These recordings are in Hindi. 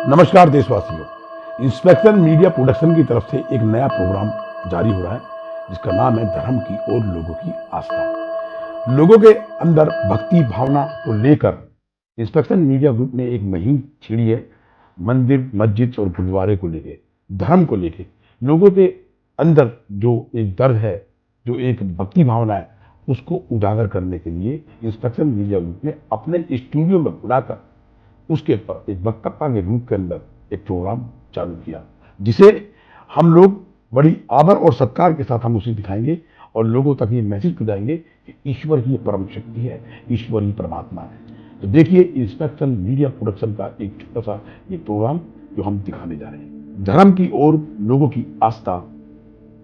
नमस्कार देशवासियों, इंस्पेक्शन मीडिया प्रोडक्शन की तरफ से एक नया प्रोग्राम जारी हो रहा है जिसका नाम है धर्म की ओर लोगों की आस्था। लोगों के अंदर भक्ति भावना को लेकर इंस्पेक्शन मीडिया ग्रुप ने एक मुहिम छेड़ी है। मंदिर, मस्जिद और गुरुद्वारे को लेके, धर्म को लेके लोगों के अंदर जो एक दर्द है, जो एक भक्ति भावना है, उसको उजागर करने के लिए इंस्पेक्शन मीडिया ग्रुप ने अपने स्टूडियो में बुलाकर उसके ऊपर एक वक्तव्य के रूप के अंदर एक प्रोग्राम चालू किया, जिसे हम लोग बड़ी आदर और सत्कार के साथ हम उसे दिखाएंगे और लोगों तक ये मैसेज पहुंचाएंगे कि ईश्वर ही परम शक्ति है, ईश्वर ही परमात्मा है। तो देखिए इंस्पेक्शन मीडिया प्रोडक्शन का एक छोटा सा ये प्रोग्राम जो हम दिखाने जा रहे हैं, धर्म की ओर लोगों की आस्था,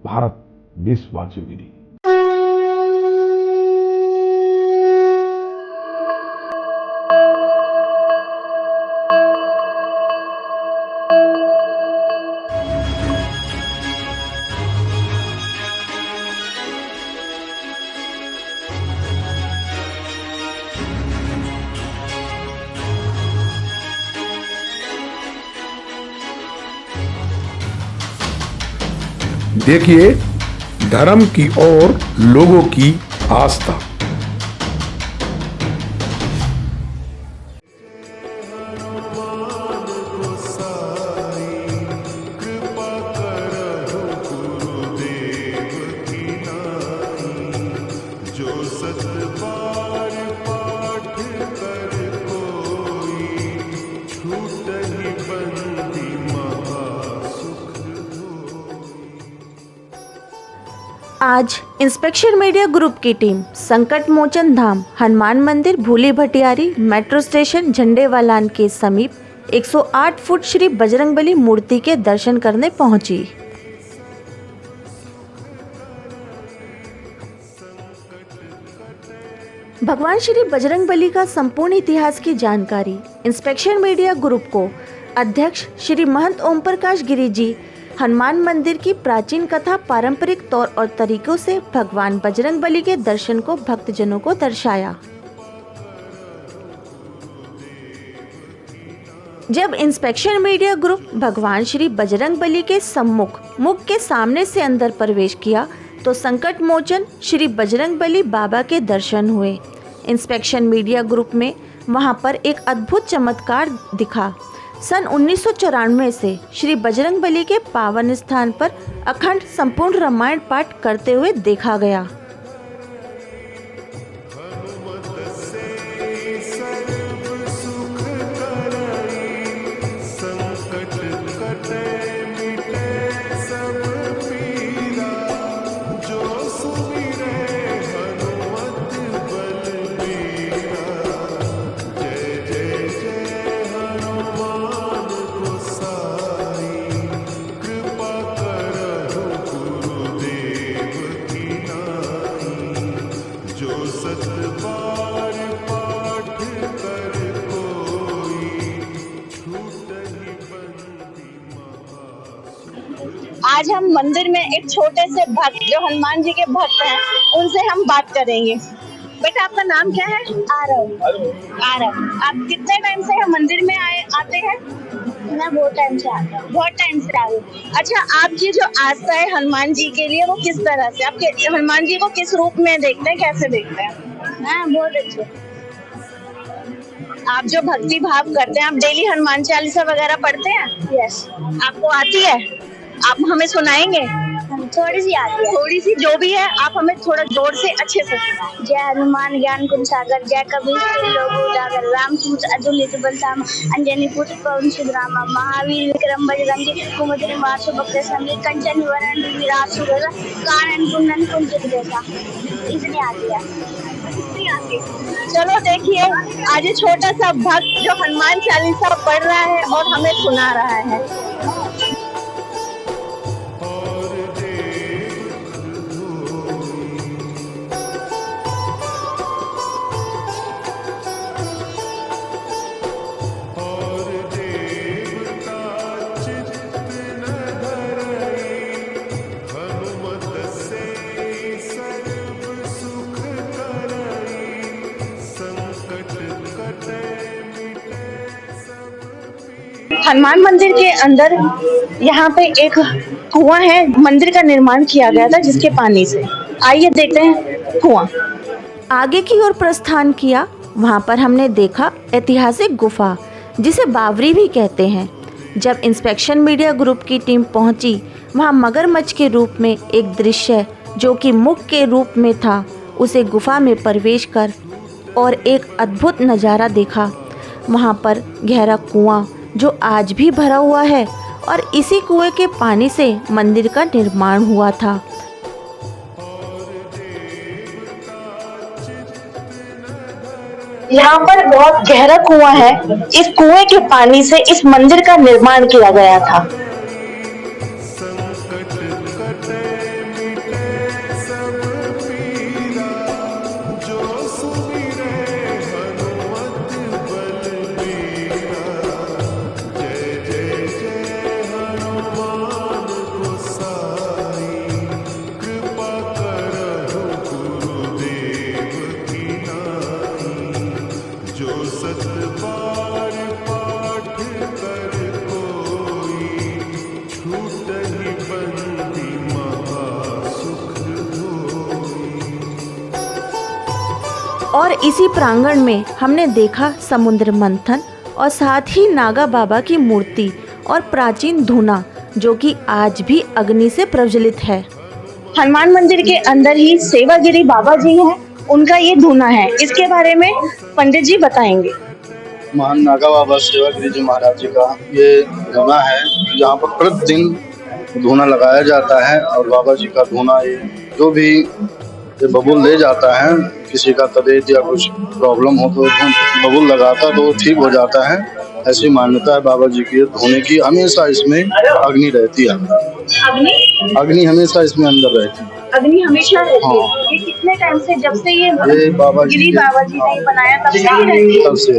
भारत देशवासियों के लिए। देखिए धर्म की ओर लोगों की आस्था। आज इंस्पेक्शन मीडिया ग्रुप की टीम संकट मोचन धाम हनुमान मंदिर भूली भटियारी मेट्रो स्टेशन झंडेवालान के समीप 108 फुट श्री बजरंगबली मूर्ति के दर्शन करने पहुंची। भगवान श्री बजरंगबली का संपूर्ण इतिहास की जानकारी इंस्पेक्शन मीडिया ग्रुप को अध्यक्ष श्री महंत ओम प्रकाश गिरी जी हनुमान मंदिर की प्राचीन कथा पारंपरिक तौर और तरीकों से भगवान बजरंगबली के दर्शन को भक्तजनों को दर्शाया। जब इंस्पेक्शन मीडिया ग्रुप भगवान श्री बजरंगबली के सम्मुख मुख के सामने से अंदर प्रवेश किया तो संकट मोचन श्री बजरंगबली बाबा के दर्शन हुए। इंस्पेक्शन मीडिया ग्रुप में वहां पर एक अद्भुत चमत्कार दिखा। सन 1994 से श्री बजरंगबली के पावन स्थान पर अखंड संपूर्ण रामायण पाठ करते हुए देखा गया। आज हम मंदिर में एक छोटे से भक्त जो हनुमान जी के भक्त हैं उनसे हम बात करेंगे। बेटा आपका नाम क्या है? आरव। आप कितने टाइम से हम मंदिर में आते हैं? मैं बहुत टाइम से आता हूँ। बहुत टाइम से आ रहे। अच्छा, आपकी जो आस्था है हनुमान जी के लिए वो किस तरह से, आपके हनुमान जी को किस रूप में देखते हैं, कैसे देखते हैं? मैं बहुत अच्छे। आप जो भक्ति भाव करते हैं, आप डेली हनुमान चालीसा वगैरह पढ़ते हैं? यस। आपको आती है? आप हमें सुनाएंगे? थोड़ी सी आती है। थोड़ी सी जो भी है आप हमें थोड़ा जोर से अच्छे से सुनाएं। जय हनुमान ज्ञान कुंज सागर, जय कबीर सिंह लोक उजागर, रामसूत्र अतुलित बल धामा, अंजनी पुत्र पवन सुत रामा, महावीर विक्रम बजरंगी, कुमति निवार सुभक्त संगी, कंचन वरण विराट सुभद्रा, कानन कुंडल कुंचित जैसा। इतनी आती है। चलो देखिए, आज ये छोटा सा भक्त जो हनुमान चालीसा पढ़ रहा है और हमें सुना रहा है। हनुमान मंदिर के अंदर यहाँ पे एक कुआं है, मंदिर का निर्माण किया गया था जिसके पानी से। आइए देखते हैं कुआं। आगे की ओर प्रस्थान किया। वहाँ पर हमने देखा ऐतिहासिक गुफा, जिसे बावरी भी कहते हैं। जब इंस्पेक्शन मीडिया ग्रुप की टीम पहुंची, वहाँ मगरमच्छ के रूप में एक दृश्य जो कि मुख के रूप में था, उसे गुफा में प्रवेश कर और एक अद्भुत नज़ारा देखा। वहाँ पर गहरा कुआं जो आज भी भरा हुआ है और इसी कुएं के पानी से मंदिर का निर्माण हुआ था। यहाँ पर बहुत गहरा कुआं है। इस कुएं के पानी से इस मंदिर का निर्माण किया गया था। और इसी प्रांगण में हमने देखा समुद्र मंथन और साथ ही नागा बाबा की मूर्ति और प्राचीन धूना, जो कि आज भी अग्नि से प्रज्वलित है। हनुमान मंदिर के अंदर ही सेवागिरी बाबा जी हैं, उनका ये धूना है। इसके बारे में पंडित जी बताएंगे। महान नागा बाबा सेवागिरी जी महाराज जी का ये धूना है, यहाँ पर प्रतिदिन धूना लगाया जाता है। और बाबा जी का धूना ये जो भी ये बबूल ले जाता है, किसी का तबीयत या कुछ प्रॉब्लम हो तो बबूल लगाता तो ठीक हो जाता है। ऐसी मान्यता है बाबा जी की धोने की। हमेशा इसमें अग्नि रहती है। अग्नि हमेशा इसमें अंदर रहती है। अग्नि हमेशा रहती है। ये कितने टाइम से, जब से ये बाबा जी ने बनाया तब से ही रहती है? तब से।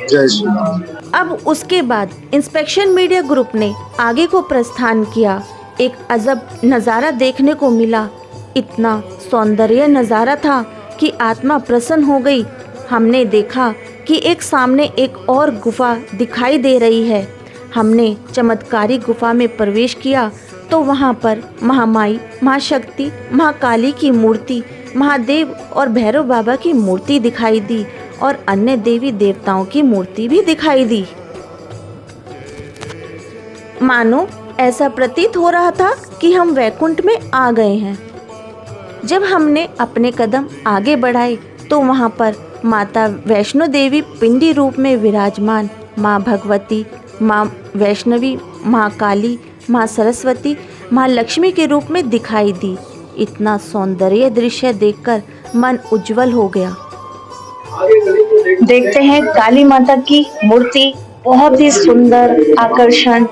जय श्री राम। अब उसके बाद इंस्पेक्शन मीडिया ग्रुप ने आगे को प्रस्थान किया। एक अजब नज़ारा देखने को मिला। इतना सौंदर्य नज़ारा था कि आत्मा प्रसन्न हो गई। हमने देखा कि एक सामने एक और गुफा दिखाई दे रही है। हमने चमत्कारी गुफा में प्रवेश किया तो वहाँ पर महामाई, महाशक्ति, महाकाली की मूर्ति, महादेव और भैरव बाबा की मूर्ति दिखाई दी और अन्य देवी देवताओं की मूर्ति भी दिखाई दी। मानो ऐसा प्रतीत हो रहा था कि हम वैकुंठ में आ गए हैं। जब हमने अपने कदम आगे बढ़ाए तो वहाँ पर माता वैष्णो देवी पिंडी रूप में विराजमान, माँ भगवती, माँ वैष्णवी, माँ काली, माँ सरस्वती, माँ लक्ष्मी के रूप में दिखाई दी। इतना सौंदर्य दृश्य देखकर मन उज्जवल हो गया। देखते हैं काली माता की मूर्ति, बहुत ही सुंदर, आकर्षण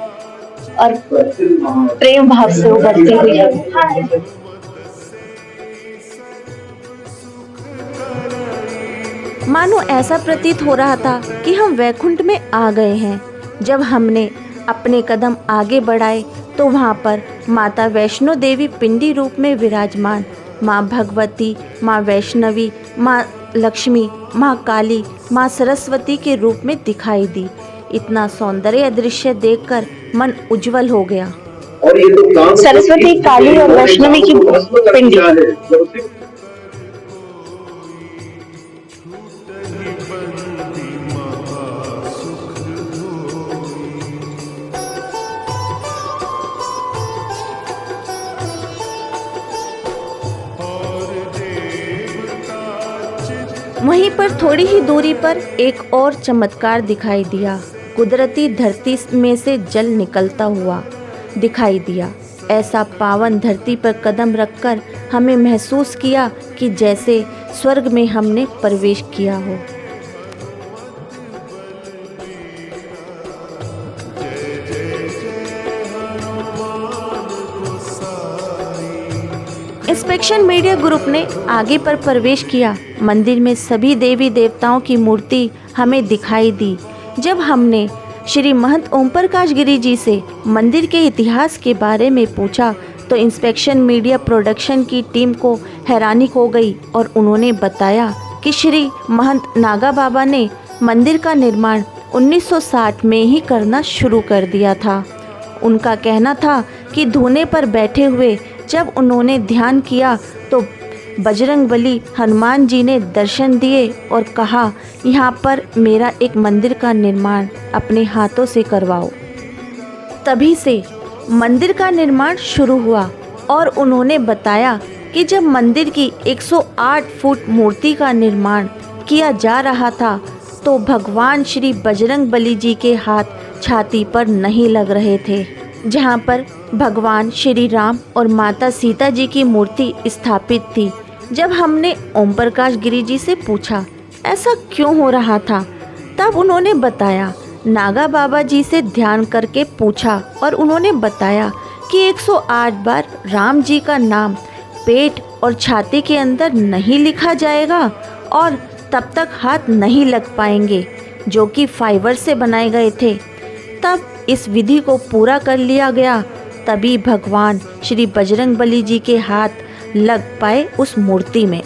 और प्रेम भाव से उभरती हुई है। मानो ऐसा प्रतीत हो रहा था कि हम वैकुंठ में आ गए हैं। जब हमने अपने कदम आगे बढ़ाए तो वहाँ पर माता वैष्णो देवी पिंडी रूप में विराजमान, माँ भगवती, माँ वैष्णवी, माँ लक्ष्मी, माँ काली, माँ सरस्वती के रूप में दिखाई दी। इतना सौंदर्य दृश्य देखकर मन उज्जवल हो गया। सरस्वती, काली और वैष्णवी की पिंडी। वहीं पर थोड़ी ही दूरी पर एक और चमत्कार दिखाई दिया। कुदरती धरती में से जल निकलता हुआ दिखाई दिया। ऐसा पावन धरती पर कदम रखकर हमें महसूस किया कि जैसे स्वर्ग में हमने प्रवेश किया हो। इंस्पेक्शन मीडिया ग्रुप ने आगे पर प्रवेश किया। मंदिर में सभी देवी देवताओं की मूर्ति हमें दिखाई दी। जब हमने श्री महंत ओम प्रकाश गिरी जी से मंदिर के इतिहास के बारे में पूछा तो इंस्पेक्शन मीडिया प्रोडक्शन की टीम को हैरानी हो गई और उन्होंने बताया कि श्री महंत नागा बाबा ने मंदिर का निर्माण 1960 में ही करना शुरू कर दिया था। उनका कहना था कि धूने पर बैठे हुए जब उन्होंने ध्यान किया तो बजरंगबली हनुमान जी ने दर्शन दिए और कहा, यहाँ पर मेरा एक मंदिर का निर्माण अपने हाथों से करवाओ। तभी से मंदिर का निर्माण शुरू हुआ और उन्होंने बताया कि जब मंदिर की 108 फुट मूर्ति का निर्माण किया जा रहा था तो भगवान श्री बजरंगबली जी के हाथ छाती पर नहीं लग रहे थे। जहाँ पर भगवान श्री राम और माता सीता जी की मूर्ति स्थापित थी। जब हमने ओम प्रकाश गिरी जी से पूछा ऐसा क्यों हो रहा था, तब उन्होंने बताया, नागा बाबा जी से ध्यान करके पूछा और उन्होंने बताया कि 108 बार राम जी का नाम पेट और छाती के अंदर नहीं लिखा जाएगा और तब तक हाथ नहीं लग पाएंगे, जो कि फाइबर से बनाए गए थे। तब इस विधि को पूरा कर लिया गया, तभी भगवान श्री बजरंगबली जी के हाथ लग पाए उस मूर्ति में।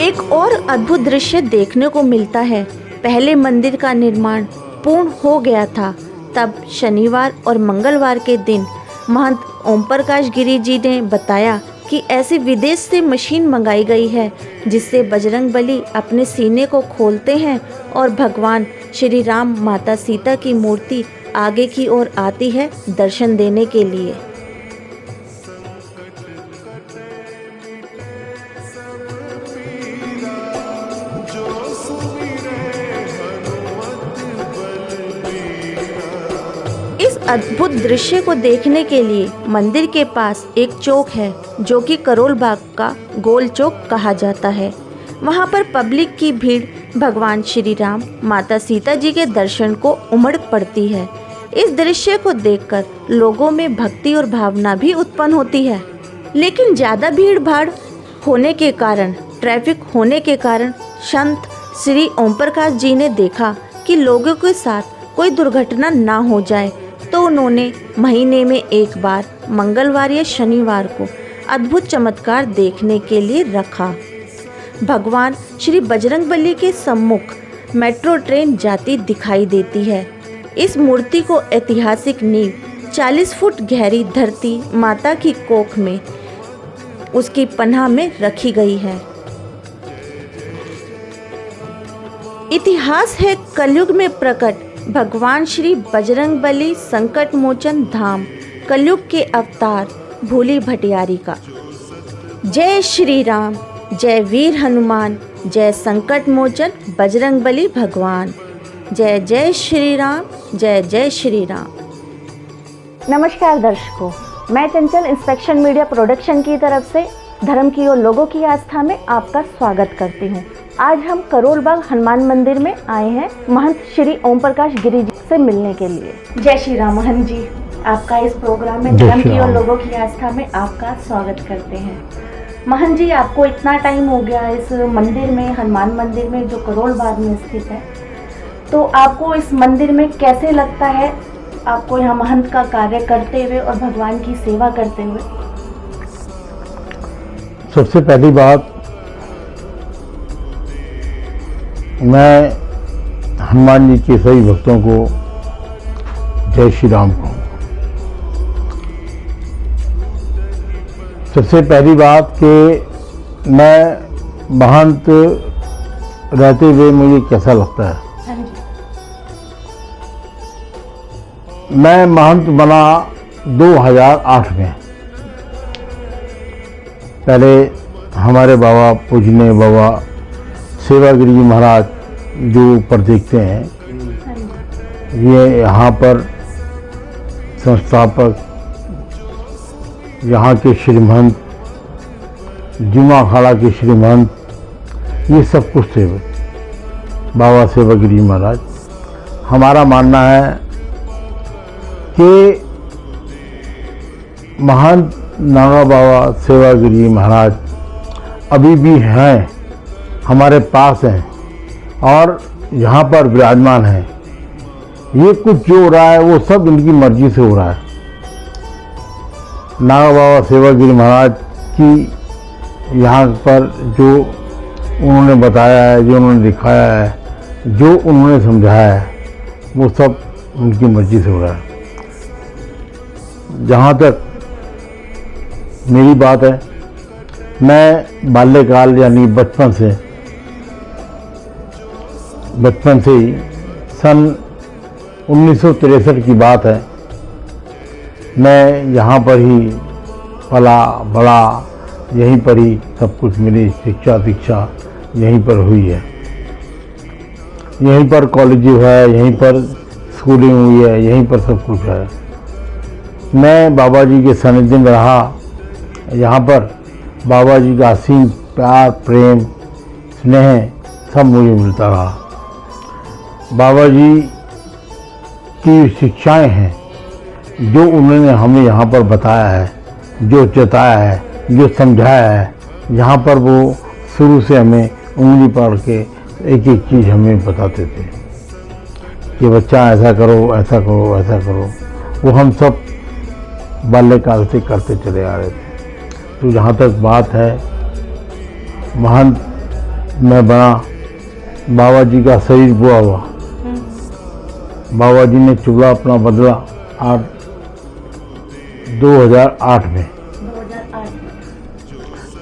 एक और अद्भुत दृश्य देखने को मिलता है। पहले मंदिर का निर्माण पूर्ण हो गया था, तब शनिवार और मंगलवार के दिन महंत ओम प्रकाश गिरी जी ने बताया कि ऐसी विदेश से मशीन मंगाई गई है जिससे बजरंगबली अपने सीने को खोलते हैं और भगवान श्री राम माता सीता की मूर्ति आगे की ओर आती है दर्शन देने के लिए। इस अद्भुत दृश्य को देखने के लिए मंदिर के पास एक चौक है जो कि करोल बाग का गोल चौक कहा जाता है। वहां पर पब्लिक की भीड़ भगवान श्री राम माता सीता जी के दर्शन को उमड़ पड़ती है। इस दृश्य को देखकर लोगों में भक्ति और भावना भी उत्पन्न होती है, लेकिन ज़्यादा भीड़ भाड़ होने के कारण, ट्रैफिक होने के कारण संत श्री ओम प्रकाश जी ने देखा कि लोगों के साथ कोई दुर्घटना ना हो जाए, तो उन्होंने महीने में एक बार मंगलवार या शनिवार को अद्भुत चमत्कार देखने के लिए रखा। भगवान श्री बजरंगबली के सम्मुख मेट्रो ट्रेन जाती दिखाई देती है। इस मूर्ति को ऐतिहासिक नींव 40 फुट गहरी धरती माता की कोख में उसकी पनाह में रखी गई है। इतिहास है कलयुग में प्रकट भगवान श्री बजरंगबली संकट मोचन धाम, कलयुग के अवतार भोली भटियारी का। जय श्री राम, जय वीर हनुमान, जय संकट मोचन बजरंगबली भगवान। जय जय श्री राम, जय जय श्री राम। नमस्कार दर्शकों, मैं चंचल इंस्पेक्शन मीडिया प्रोडक्शन की तरफ से धर्म की और लोगों की आस्था में आपका स्वागत करती हूँ। आज हम करोल बाग हनुमान मंदिर में आए हैं महंत श्री ओम प्रकाश गिरी जी से मिलने के लिए। जय श्री राम महंत जी, आपका इस प्रोग्राम में धर्म की और लोगों की आस्था में आपका स्वागत करते हैं। महंत जी, आपको इतना टाइम हो गया इस मंदिर में, हनुमान मंदिर में जो करोल बाग में स्थित है, तो आपको इस मंदिर में कैसे लगता है, आपको यहाँ महंत का कार्य करते हुए और भगवान की सेवा करते हुए? सबसे पहली बात, मैं हनुमान जी के सभी भक्तों को जय श्री राम कहूँ। सबसे पहली बात कि मैं महंत रहते हुए मुझे कैसा लगता है। मैं महंत बना 2008 में। पहले हमारे बाबा पूजने बाबा सेवागिरी जी महाराज जो ऊपर देखते हैं, ये यहाँ पर संस्थापक, यहाँ के श्रीमहंत, जुमा अखाड़ा के श्रीमहंत, ये सब कुछ थे बाबा सेवागिरी जी महाराज। हमारा मानना है कि महंत नागा बाबा सेवागिरी महाराज अभी भी हैं, हमारे पास हैं और यहाँ पर विराजमान हैं। ये कुछ जो हो रहा है वो सब इनकी मर्जी से हो रहा है। नागा बाबा सेवागिरी महाराज की यहाँ पर जो उन्होंने बताया है, जो उन्होंने दिखाया है, जो उन्होंने समझाया है, वो सब उनकी मर्जी से हो रहा है। जहाँ तक मेरी बात है, मैं बाल्यकाल यानी बचपन से ही सन 1963 की बात है, मैं यहाँ पर ही पला बड़ा, यहीं पर ही सब कुछ मेरी शिक्षा दीक्षा यहीं पर हुई है। यहीं पर कॉलेज है, यहीं पर स्कूलिंग हुई है, यहीं पर सब कुछ है। मैं बाबा जी के सानिध्य में रहा। यहाँ पर बाबा जी का असीम प्यार, प्रेम, स्नेह सब मुझे मिलता रहा। बाबा जी की शिक्षाएं हैं, जो उन्होंने हमें यहाँ पर बताया है, जो जताया है, जो समझाया है, यहाँ पर वो शुरू से हमें उंगली पकड़ के एक एक चीज़ हमें बताते थे कि बच्चा ऐसा करो, ऐसा करो, ऐसा करो। वो हम सब बाल्यकाल से करते चले आ रहे थे। तो जहाँ तक बात है, महंत मैं बना, बाबा जी का शरीर बुआ हुआ। बाबा जी ने चूल्हा अपना बदला 2008 में,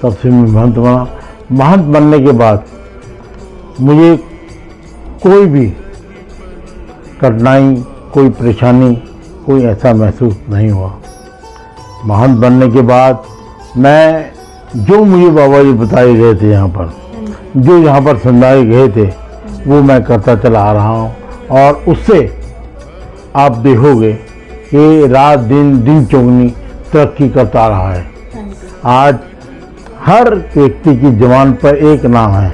तब से मैं महंत बना। महंत बनने के बाद मुझे कोई भी कठिनाई, कोई परेशानी, कोई ऐसा महसूस नहीं हुआ। महंत बनने के बाद मैं जो मुझे बाबा जी बताए गए थे, यहाँ पर जो यहाँ पर समझाए गए थे, वो मैं करता चला आ रहा हूँ। और उससे आप देखोगे कि रात दिन चौगनी तरक्की करता रहा है। आज हर व्यक्ति की जुबान पर एक नाम है,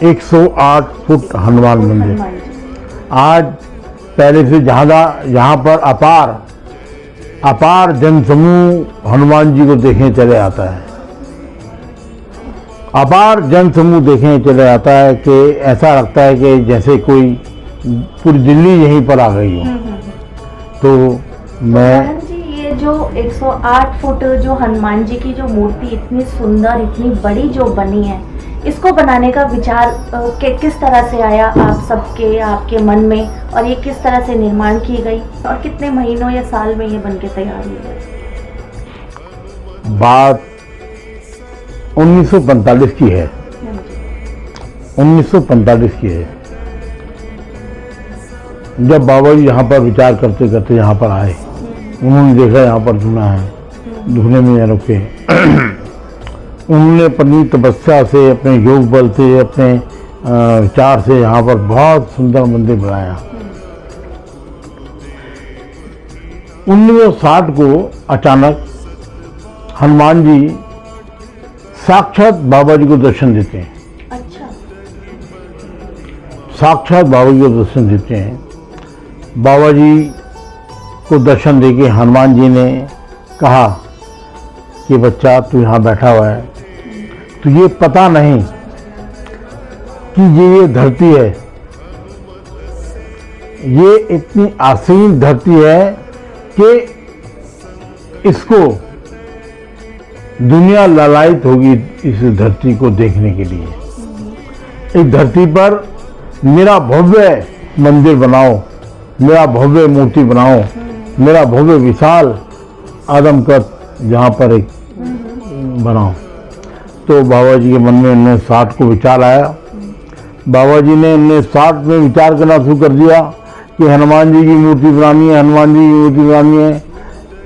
108 फुट हनुमान मंदिर। आज पहले से ज़्यादा यहाँ पर अपार जनसमूह हनुमान जी को देखने चले आता है। अपार जनसमूह देखने चले आता है कि ऐसा लगता है कि जैसे कोई पूरी दिल्ली यहीं पर आ गई हो। तो मैं जी, ये जो 108 फुट जो हनुमान जी की जो मूर्ति इतनी सुंदर, इतनी बड़ी जो बनी है, इसको बनाने का विचार किस तरह से आया आप सबके, आपके मन में, और ये किस तरह से निर्माण की गई और कितने महीनों या साल में ये बन के तैयार हुई है? बात 1945 की है। 1945 की है, जब बाबा जी यहाँ पर विचार करते करते यहाँ पर आए। उन्होंने देखा यहाँ पर धुना है, धुने में रुके। उन्होंने अपनी तपस्या से, अपने योग बल से, अपने विचार से यहाँ पर बहुत सुंदर मंदिर बनाया। 1960 को अचानक हनुमान जी साक्षात बाबा जी को दर्शन देते हैं। अच्छा। साक्षात बाबा जी को दर्शन देते हैं। बाबा जी को दर्शन देके हनुमान जी ने कहा कि बच्चा तू यहाँ बैठा हुआ है, तुझे पता नहीं कि ये धरती है, ये इतनी आसीन धरती है कि इसको दुनिया लालायित होगी इस धरती को देखने के लिए। इस धरती पर मेरा भव्य मंदिर बनाओ, मेरा भव्य मूर्ति बनाओ, मेरा भव्य विशाल आदमकद यहाँ पर एक बनाओ। तो बाबा जी के मन में 1960 को विचार आया। बाबा जी ने 1960 में विचार करना शुरू कर दिया कि हनुमान जी की मूर्ति बनानी है, हनुमान जी की मूर्ति बनानी है।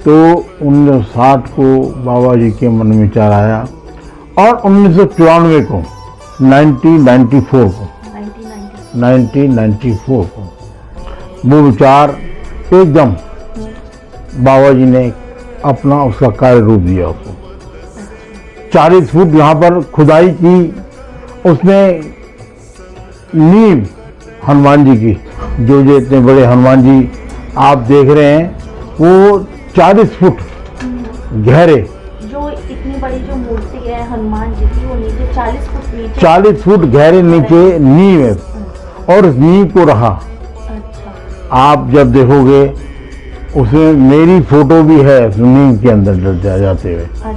तो 1960 को बाबा जी के मन में विचार आया और 1994 को 1994 को वो विचार एकदम बाबा जी ने अपना उसका कार्य रूप दिया उसको। 40 फुट यहाँ पर खुदाई की, उसमें नींव हनुमान जी की, जो इतने बड़े हनुमान जी आप देख रहे हैं, वो 40 फुट गहरे, जो इतनी बड़ी जो मूर्ति है हनुमान जी की, वो नीचे 40 फुट नीचे 40 फुट गहरे नीचे नींव है, और उस नींव को रहा। अच्छा। आप जब देखोगे उसमें मेरी फोटो भी है उस नींव के अंदर जाते हुए। अच्छा।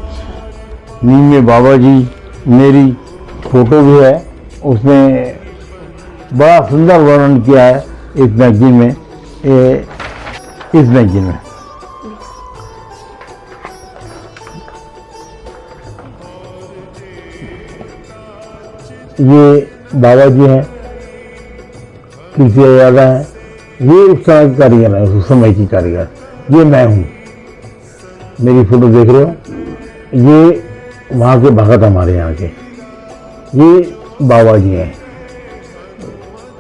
नींव में बाबा जी मेरी फोटो भी है। उसमें बड़ा सुंदर वर्णन किया है इस मैगजीन में, इस मैगजीन में। ये बाबा जी हैं, कीर्ति यादा है, ये उस समय की कारीगर है, उस समय की कारीगर। ये मैं हूँ, मेरी फोटो देख रहे हो, ये वहाँ के भगत हमारे यहाँ के, ये बाबा जी हैं।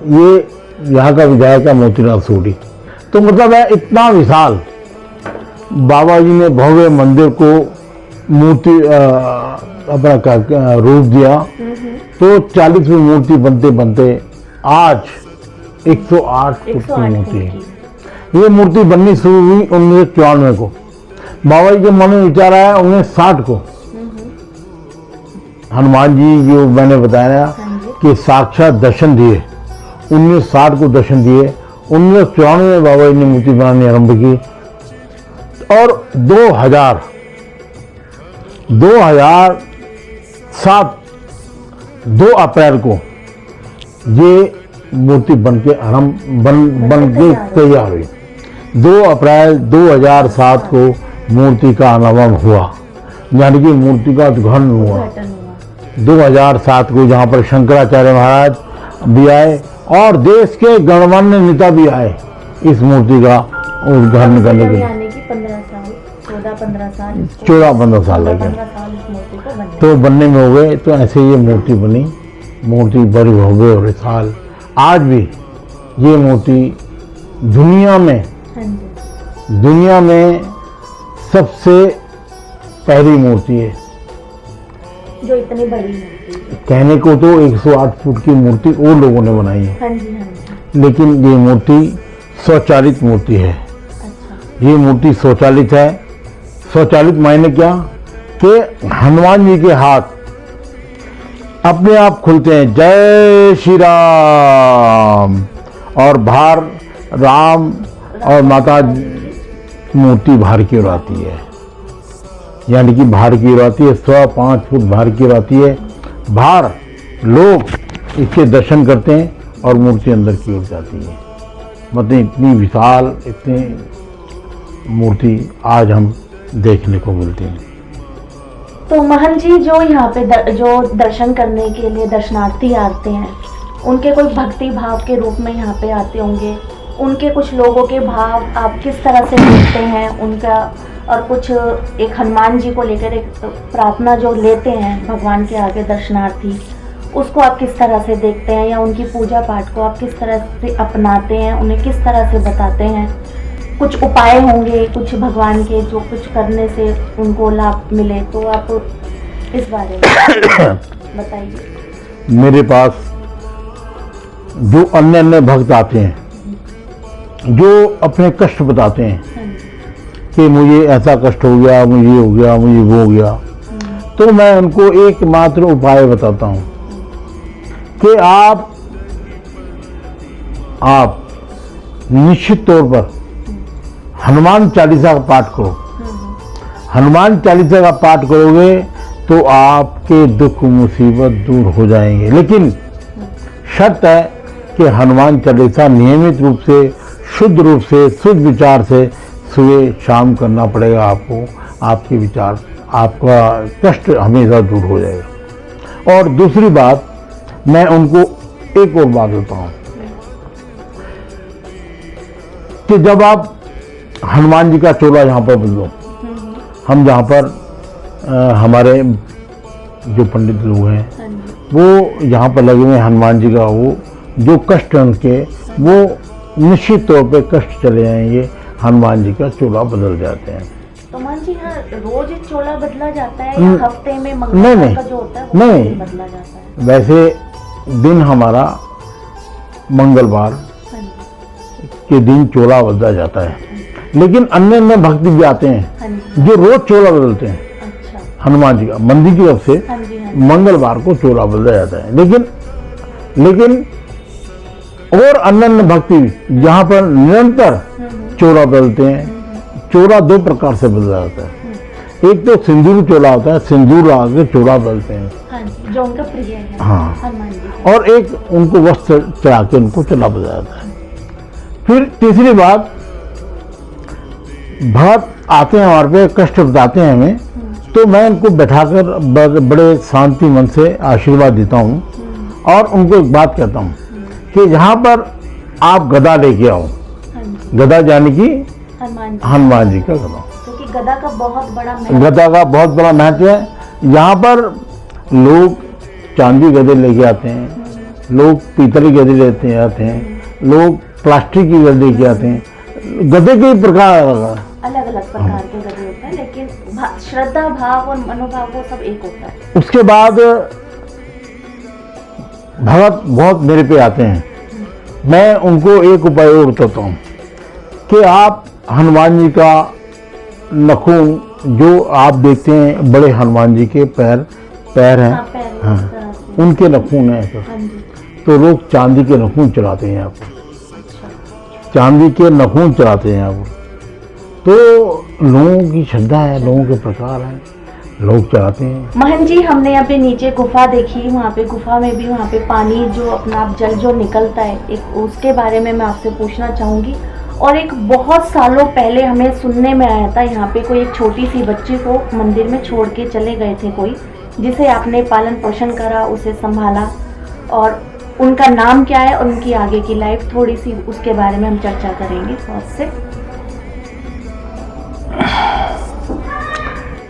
ये यहाँ का विधायक है मोतीलाल सोढ़ी। तो मतलब है इतना विशाल बाबा जी ने भव्य मंदिर को मूर्ति अपना रूप दिया। तो 40 फुट मूर्ति बनते बनते आज 108 फुट की मूर्ति है। ये मूर्ति बननी शुरू हुई 1994 को। बाबा जी के मन में विचार आया 1960 को। हनुमान जी जो मैंने बताया कि साक्षात दर्शन दिए, 1960 को दर्शन दिए। 1994 में बाबा जी ने मूर्ति बनानी आरंभ की, और 2007 2 अप्रैल को ये मूर्ति बन के तैयार हुई। 2 अप्रैल 2007 को मूर्ति का अनावरण हुआ, यानी कि मूर्ति का उद्घाटन हुआ 2007 को, जहाँ पर शंकराचार्य महाराज भी आए और देश के गणमान्य नेता भी आए इस मूर्ति का उद्घाटन करने के लिए। यानी कि 15 साल 14-15 साल 14-15 साल लगे तो बनने में हो गए। तो ऐसे ये मूर्ति बनी, मूर्ति बड़ी भव्य और विशाल। आज भी ये मूर्ति दुनिया में सबसे पहली मूर्ति है जो इतनी बड़ी मूर्ति है। कहने को तो 108 फुट की मूर्ति और लोगों ने बनाई है, हाँ जी। लेकिन ये मूर्ति स्वचालित मूर्ति है। अच्छा। ये मूर्ति स्वचालित है। स्वचालित मायने क्या कि हनुमान जी के हाथ अपने आप खुलते हैं, जय श्री राम, और बाहर राम और माता मूर्ति बाहर की ओर आती है, यानी कि बाहर की ओर आती है, 5 फुट बाहर की ओर आती है। बाहर लोग इसके दर्शन करते हैं और मूर्ति अंदर की ओर जाती है। मतलब इतनी विशाल, इतनी मूर्ति आज हम देखने को मिलती है। तो महंत जी, जो यहाँ पे जो दर्शन करने के लिए दर्शनार्थी आते हैं, उनके कोई भक्ति भाव के रूप में यहाँ पे आते होंगे। उनके कुछ लोगों के भाव आप किस तरह से देखते हैं उनका, और कुछ एक हनुमान जी को लेकर एक प्रार्थना जो लेते हैं भगवान के आगे दर्शनार्थी, उसको आप किस तरह से देखते हैं, या उनकी पूजा पाठ को आप किस तरह से अपनाते हैं, उन्हें किस तरह से बताते हैं। कुछ उपाय होंगे कुछ भगवान के जो कुछ करने से उनको लाभ मिले, तो आप इस बारे में बताइए। मेरे पास जो अन्य भक्त आते हैं, जो अपने कष्ट बताते हैं कि मुझे ऐसा कष्ट हो गया, मुझे ये हो गया, मुझे वो हो गया, तो मैं उनको एकमात्र उपाय बताता हूँ कि आप निश्चित तौर पर हनुमान चालीसा का पाठ करो। हनुमान चालीसा का पाठ करोगे तो आपके दुख मुसीबत दूर हो जाएंगे, लेकिन शर्त है कि हनुमान चालीसा नियमित रूप से, शुद्ध रूप से, शुद्ध विचार से सुबह शाम करना पड़ेगा आपको। आपके विचार, आपका कष्ट हमेशा दूर हो जाएगा। और दूसरी बात, मैं उनको एक और बात बताऊं कि जब आप हनुमान जी का चोला यहाँ पर बदलो, हम जहाँ पर हमारे जो पंडित लोग हैं वो यहाँ पर लगे हुए हनुमान जी का, वो जो कष्ट है उनके, वो निश्चित तौर पे कष्ट चले जाएंगे, हनुमान जी का चोला बदल जाते हैं। तो मान जी, हाँ, रोज चोला बदला जाता है या हफ्ते में मंगलवार का जो होता है वो नहीं, बदला जाता है? वैसे दिन हमारा मंगलवार के दिन चोला बदला जाता है, लेकिन अन्य अन्य भक्त भी आते हैं हाँ जी, जो रोज चोला बदलते हैं अच्छा, हनुमान जी का। मंदिर की तरफ से हाँ जी, हाँ जी, मंगलवार को चोला बदला जाता है। लेकिन और अन्य अन्य भक्ति भी यहाँ पर निरंतर चोला बदलते हैं। चोला दो प्रकार से बदला जाता है, एक तो सिंदूर चोला होता है, सिंदूर लगा के चोला बदलते हैं, हाँ जी, जो उनका प्रिय है हाँ। हनुमान जी का। और एक उनको वस्त्र चढ़ा के उनको चोला बदला जाता है। फिर तीसरी बात, भक्त आते हैं हमारे पे, कष्ट बताते हैं हमें, तो मैं उनको बैठाकर बड़े शांति मन से आशीर्वाद देता हूँ और उनको एक बात कहता हूँ कि यहाँ पर आप गदा लेके आओ। हाँ जी, गदा यानी कि हनुमान जी का गदा, क्योंकि गदा का बहुत बड़ा महत्व, गदा का बहुत बड़ा महत्व है। यहाँ पर लोग चांदी गदे लेके आते हैं, लोग पीतल के गदे लेते आते हैं, लोग प्लास्टिक की गदे लेके आते हैं। गदे के प्रकार अलग अलग प्रकार के गदे होते हैं, लेकिन श्रद्धा भाव और मनोभाव वो सब एक होता है। उसके बाद भगत बहुत मेरे पे आते हैं, मैं उनको एक उपाय और बताता हूँ कि आप हनुमान जी का नखून जो आप देखते हैं, बड़े हनुमान जी के पैर हैं, हाँ, पैर हाँ, इस तरह से। उनके नखून हैं ऐसा। हाँ जी, तो लोग चांदी के नखून चलाते हैं आप, अच्छा, चांदी के नखून चलाते हैं आप। तो लोगों की श्रद्धा है, लोगों के प्रकार हैं, लोग चलाते हैं। महन जी, हमने अभी नीचे गुफा देखी, वहाँ पे गुफा में भी वहाँ पे पानी जो अपना आप जल जो निकलता है, एक उसके बारे में मैं आपसे पूछना चाहूँगी। और एक बहुत सालों पहले हमें सुनने में आया था, यहाँ पे कोई एक छोटी सी बच्ची को मंदिर में छोड़ के चले गए थे कोई, जिसे आपने पालन पोषण करा, उसे संभाला, और उनका नाम क्या है और उनकी आगे की लाइफ थोड़ी सी उसके बारे में हम चर्चा करेंगे बहुत से।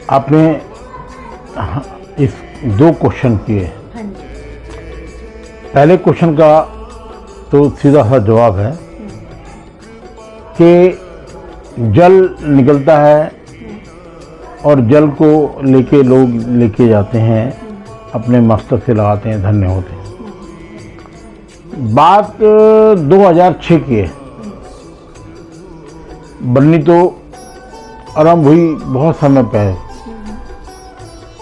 आपने इस दो क्वेश्चन किए। हाँ जी, पहले क्वेश्चन का तो सीधा सा जवाब है कि जल निकलता है और जल को लेके लोग लेके जाते हैं, अपने मस्तक से लगाते हैं, धन्य होते हैं। बात 2006 की है, बननी तो आरंभ हुई बहुत समय पहले।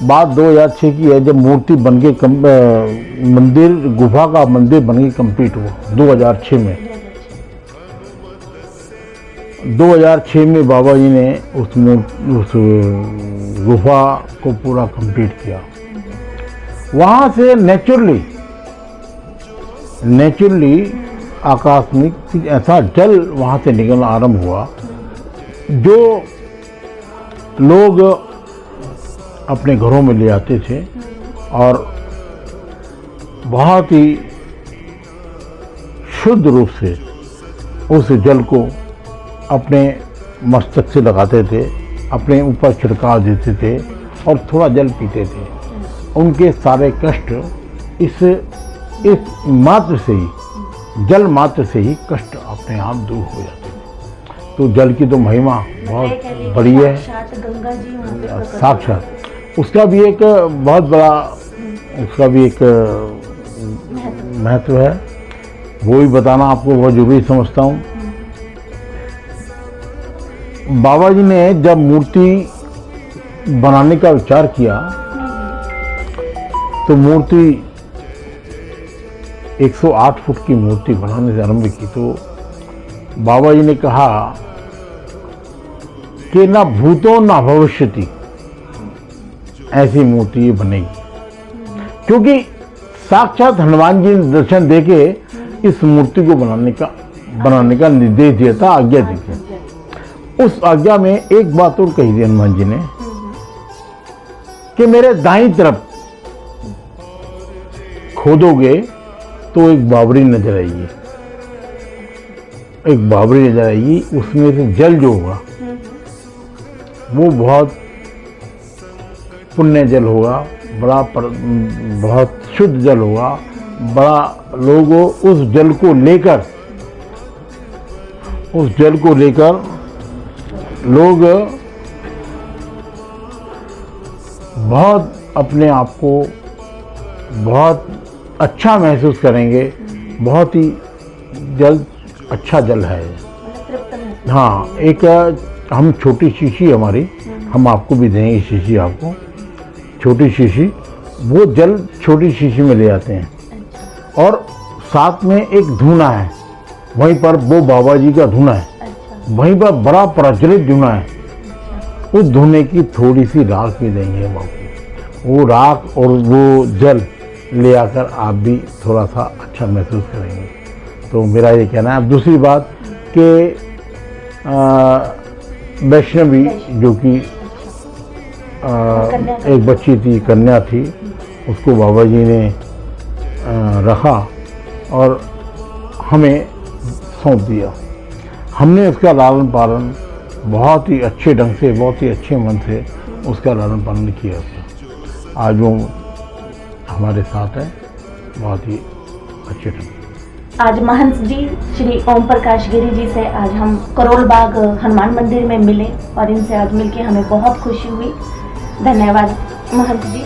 बात 2006 की है, जब मूर्ति बन के मंदिर, गुफा का मंदिर बन के कंप्लीट हुआ 2006 में। 2006 में बाबा जी ने उस गुफा को पूरा कंप्लीट किया। वहाँ से नेचुरली आकस्मिक ऐसा जल वहाँ से निकलना आरंभ हुआ, जो लोग अपने घरों में ले आते थे और बहुत ही शुद्ध रूप से उस जल को अपने मस्तक से लगाते थे, अपने ऊपर छिड़काव देते थे और थोड़ा जल पीते थे। उनके सारे कष्ट इस मात्र से ही, जल मात्र से ही कष्ट अपने आप दूर हो जाते थे। तो जल की तो महिमा बहुत बड़ी है, गंगा जी वहाँ पे प्रकट साक्षात। उसका भी एक बहुत बड़ा, उसका भी एक महत्व है, वो भी बताना आपको बहुत जरूरी समझता हूँ। बाबा जी ने जब मूर्ति बनाने का विचार किया तो मूर्ति 108 फुट की मूर्ति बनाने से आरंभ की। तो बाबा जी ने कहा कि ना भूतो ना भविष्यति ऐसी मूर्ति बनेगी, क्योंकि साक्षात हनुमान जी ने दर्शन देके इस मूर्ति को बनाने का निर्देश दिया था, आज्ञा दी थी। उस आज्ञा में एक बात और कही थी हनुमान जी ने कि मेरे दाईं तरफ खोदोगे तो एक बावड़ी नजर आएगी, एक बावड़ी नजर आएगी, उसमें से जल जो होगा वो बहुत पुण्य जल होगा, बहुत शुद्ध जल होगा, बड़ा लोग उस जल को लेकर लोग बहुत अपने आप को बहुत अच्छा महसूस करेंगे। बहुत ही अच्छा जल है, तृप्त महसूस हाँ, एक हम छोटी शीशी हमारी, हम आपको भी देंगे शीशी, आपको छोटी शीशी, वो जल छोटी शीशी में ले आते हैं। और साथ में एक धूना है, वहीं पर वो बाबा जी का धूना है, वहीं पर बड़ा प्रज्वलित धूना है, उस धूने की थोड़ी सी राख भी देंगे हम आपको। वो राख और वो जल ले आकर आप भी थोड़ा सा अच्छा महसूस करेंगे। तो मेरा ये कहना है। अब दूसरी बात कि वैष्णवी जो कि एक बच्ची थी, कन्या थी, उसको बाबा जी ने रखा और हमें सौंप दिया। हमने उसका लालन पालन बहुत ही अच्छे ढंग से, बहुत ही अच्छे मन से उसका लालन पालन किया था। आज वो हमारे साथ है, बहुत ही अच्छे ढंग से। आज महंत जी श्री ओम प्रकाश गिरी जी से आज हम करोल बाग हनुमान मंदिर में मिले और इनसे आज मिलके हमें बहुत खुशी हुई। धन्यवाद महंत जी।